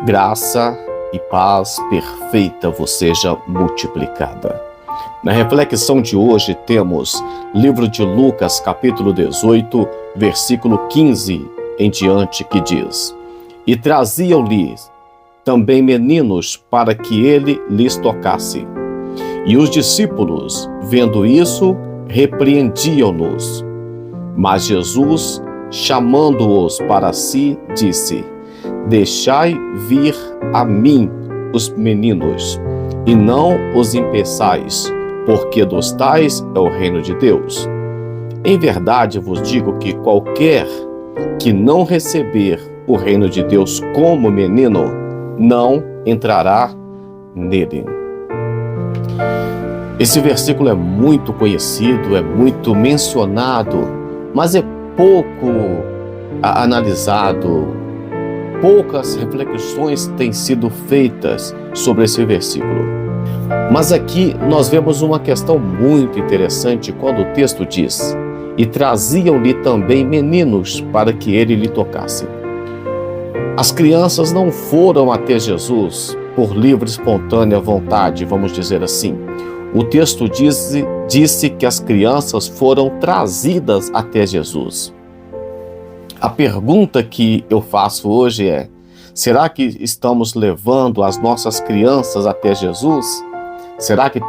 Graça e paz perfeita vos seja multiplicada. Na reflexão de hoje temos livro de Lucas, capítulo 18, versículo 15 em diante, que diz: E traziam-lhes também meninos para que ele lhes tocasse. E os discípulos, vendo isso, repreendiam-nos. Mas Jesus, chamando-os para si, disse: Deixai vir a mim os meninos, e não os impeçais, porque dos tais é o reino de Deus. Em verdade vos digo que qualquer que não receber o reino de Deus como menino, não entrará nele. Esse versículo é muito conhecido, é muito mencionado, mas é pouco analisado. Poucas reflexões têm sido feitas sobre esse versículo. Mas aqui nós vemos uma questão muito interessante quando o texto diz: E traziam-lhe também meninos para que ele lhe tocasse. As crianças não foram até Jesus por livre e espontânea vontade, vamos dizer assim. O texto disse que as crianças foram trazidas até Jesus. A pergunta que eu faço hoje é: será que estamos levando as nossas crianças até Jesus? Será que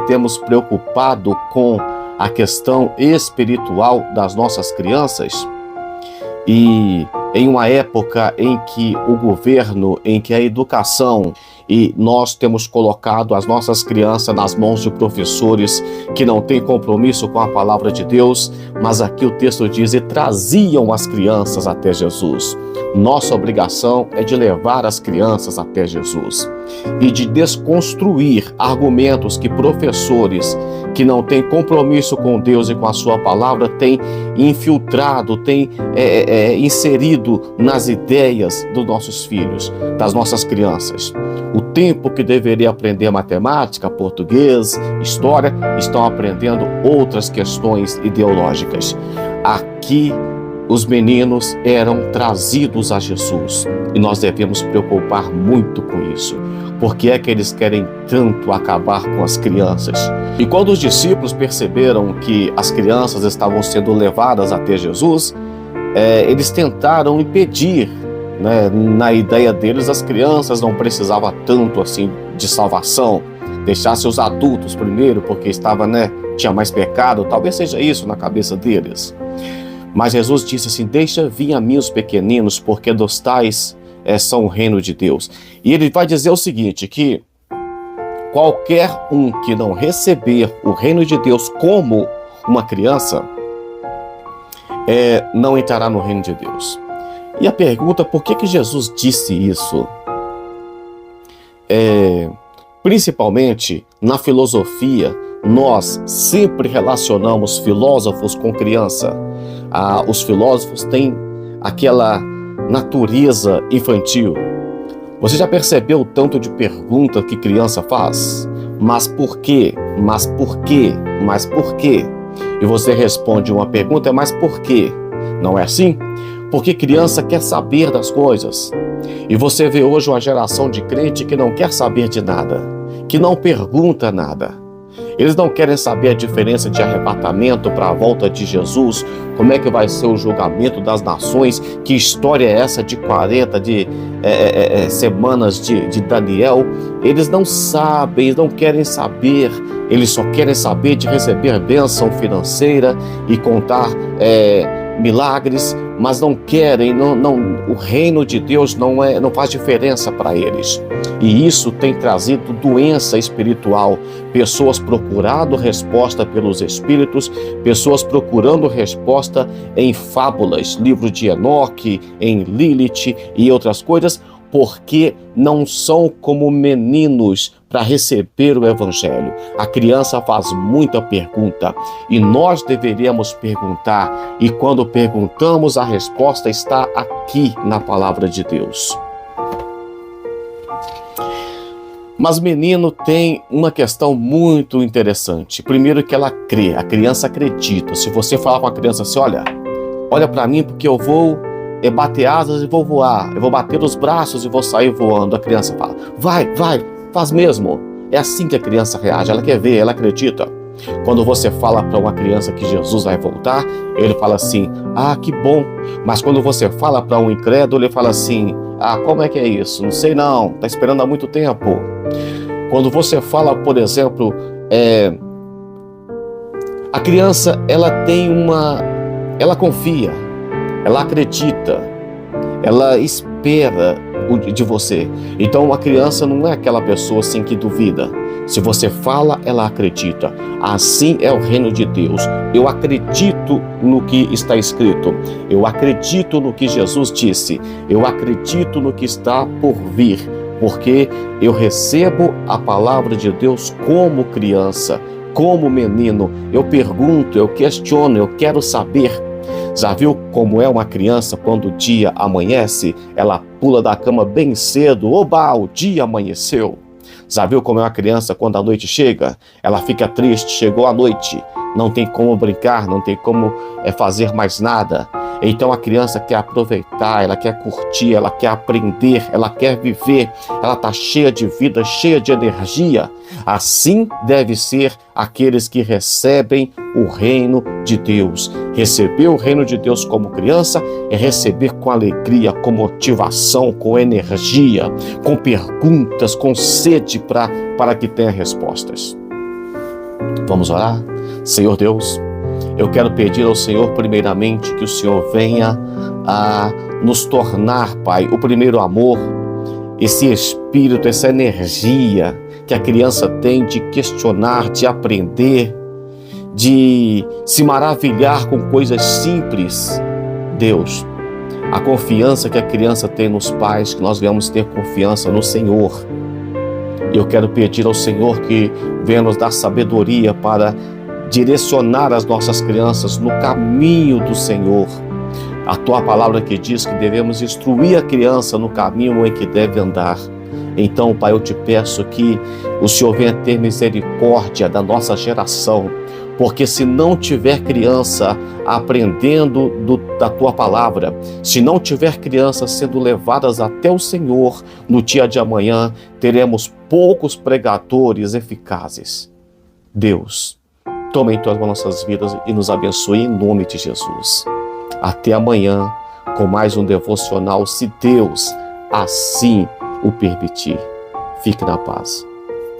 temos preocupado com a questão espiritual das nossas crianças? E em uma época em que o governo, em que a educação, e nós temos colocado as nossas crianças nas mãos de professores que não têm compromisso com a palavra de Deus, mas aqui o texto diz: e traziam as crianças até Jesus. Nossa obrigação é de levar as crianças até Jesus e de desconstruir argumentos que professores que não têm compromisso com Deus e com a sua palavra têm infiltrado, têm inserido nas ideias dos nossos filhos, das nossas crianças. O tempo que deveria aprender matemática, português, história, estão aprendendo outras questões ideológicas. Aqui os meninos eram trazidos a Jesus e nós devemos preocupar muito com isso. Por que é que eles querem tanto acabar com as crianças? E quando os discípulos perceberam que as crianças estavam sendo levadas até Jesus, eles tentaram impedir, né? Na ideia deles, as crianças não precisavam tanto assim de salvação. Deixasse os adultos primeiro, porque tinha mais pecado. Talvez seja isso na cabeça deles. Mas Jesus disse assim: deixa vir a mim os pequeninos, porque dos tais são o reino de Deus. E ele vai dizer o seguinte, que qualquer um que não receber o reino de Deus como uma criança, não entrará no reino de Deus. E a pergunta, por que Jesus disse isso? Principalmente na filosofia, nós sempre relacionamos filósofos com criança. Os filósofos têm aquela natureza infantil. Você já percebeu o tanto de pergunta que criança faz? Mas por quê? Mas por quê? Mas por quê? E você responde uma pergunta: mas por quê? Não é assim? Porque criança quer saber das coisas. E você vê hoje uma geração de crente que não quer saber de nada, que não pergunta nada. Eles não querem saber a diferença de arrebatamento para a volta de Jesus, como é que vai ser o julgamento das nações, que história é essa de 40 semanas de Daniel. Eles não sabem, eles não querem saber, eles só querem saber de receber bênção financeira e contar milagres, mas não querem, o reino de Deus não faz diferença para eles. E isso tem trazido doença espiritual, pessoas procurando resposta pelos espíritos, pessoas procurando resposta em fábulas, livro de Enoque, em Lilith e outras coisas, porque não são como meninos para receber o evangelho. A criança faz muita pergunta e nós deveríamos perguntar, e quando perguntamos, a resposta está aqui na palavra de Deus. Mas menino tem uma questão muito interessante. Primeiro, que ela crê, a criança acredita. Se você falar com a criança assim: olha para mim porque eu vou bater asas e vou voar, eu vou bater os braços e vou sair voando. A criança fala, vai, faz mesmo. É assim que a criança reage, ela quer ver, ela acredita. Quando você fala para uma criança que Jesus vai voltar, ele fala assim, ah, que bom. Mas quando você fala para um incrédulo, ele fala assim, ah, como é que é isso? Não sei não, está esperando há muito tempo. Quando você fala, por exemplo, a criança, ela confia, ela acredita, ela espera de você. Então uma criança não é aquela pessoa assim que duvida. Se você fala, ela acredita. Assim é o reino de Deus. Eu acredito no que está escrito. Eu acredito no que Jesus disse. Eu acredito no que está por vir. Porque eu recebo a palavra de Deus como criança, como menino. Eu pergunto, eu questiono, eu quero saber. Já viu como é uma criança quando o dia amanhece? Ela pula da cama bem cedo. Oba, o dia amanheceu. Já viu como é uma criança quando a noite chega? Ela fica triste, chegou a noite. Não tem como brincar, não tem como fazer mais nada. Então a criança quer aproveitar, ela quer curtir, ela quer aprender, ela quer viver. Ela está cheia de vida, cheia de energia. Assim deve ser aqueles que recebem o reino de Deus. Receber o reino de Deus como criança é receber com alegria, com motivação, com energia, com perguntas, com sede para que tenha respostas. Vamos orar? Senhor Deus, eu quero pedir ao Senhor primeiramente que o Senhor venha a nos tornar, Pai, o primeiro amor, esse espírito, essa energia que a criança tem de questionar, de aprender, de se maravilhar com coisas simples. Deus, a confiança que a criança tem nos pais, que nós venhamos ter confiança no Senhor. Eu quero pedir ao Senhor que venha nos dar sabedoria para direcionar as nossas crianças no caminho do Senhor. A tua palavra que diz que devemos instruir a criança no caminho em que deve andar. Então, Pai, eu te peço que o Senhor venha ter misericórdia da nossa geração, porque se não tiver criança aprendendo da tua palavra, se não tiver crianças sendo levadas até o Senhor no dia de amanhã, teremos poucos pregadores eficazes. Deus, toma em tuas nossas vidas e nos abençoe em nome de Jesus. Até amanhã com mais um devocional, se Deus assim o permitir. Fique na paz.